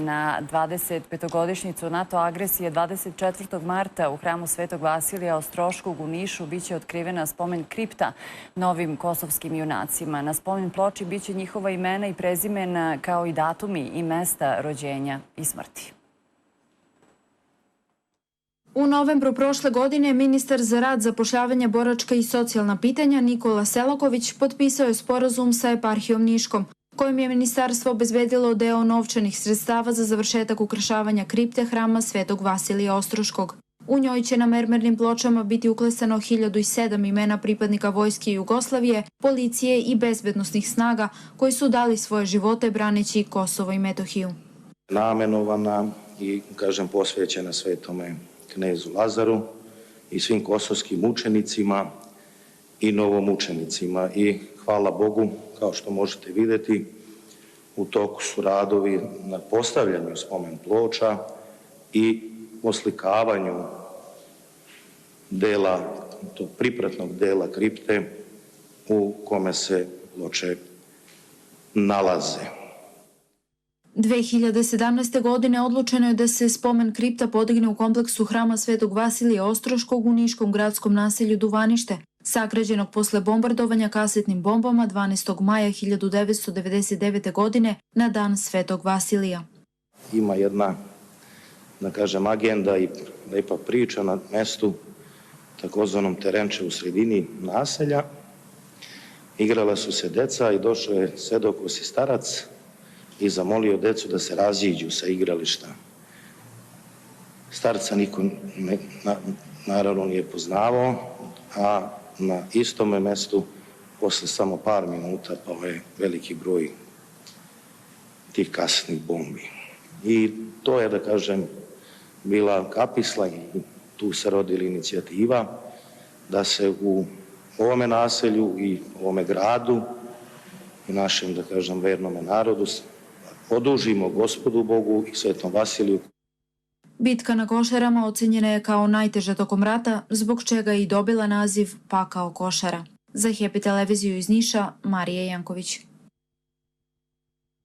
na 25-godišnjicu NATO agresije 24. marta u hramu Svetog Vasilija Ostroškog u Nišu biće otkrivena spomen kripta novim kosovskim junacima. Na spomen ploči biće njihova imena i prezimena kao i datumi i mesta rođenja i smrti. U novembru prošle godine ministar za rad, zapošljavanje, boračka i socijalna pitanja Nikola Selaković potpisao je sporazum sa eparhijom Niškom, kojim je ministarstvo obezbedilo deo novčanih sredstava za završetak ukrašavanja kripte hrama Svetog Vasilija Ostroškog. U njoj će na mermernim pločama biti uklesano 1007 imena pripadnika Vojske Jugoslavije, policije i bezbednosnih snaga koji su dali svoje živote braneći Kosovo i Metohiju. Namenovana i, posvećena Svetome knezu Lazaru i svim kosovskim mučenicima i novomučenicima. I hvala Bogu, kao što možete vidjeti, u toku su radovi na postavljanju spomen ploča i oslikavanju dela, tog pripratnog dela kripte u kome se ploče nalaze. 2017. godine odlučeno je da se spomen kripta podigne u kompleksu hrama Svetog Vasilija Ostroškog u niškom gradskom naselju Duvanište, sagrađenog posle bombardovanja kasetnim bombama 12. maja 1999. godine na dan Svetog Vasilija. Ima jedna, agenda i lepa priča na mestu, takozvanom terenče u sredini naselja. Igrala su se deca i došao je sedokosi starac i zamolio decu da se raziđu sa igrališta. Starca niko naravno nije poznavao, a na istome mestu posle samo par minuta pao je veliki broj tih kasetnih bombi. I to je, bila kapisla i tu se rodila inicijativa da se u ovome naselju i ovome gradu i našem, vernome narodu odužimo Gospodu Bogu i Svetom Vasiliju. Bitka na Košarama ocenjena je kao najteža tokom rata, zbog čega je i dobila naziv Pakao Košara. Za Happy televiziju iz Niša, Marija Janković.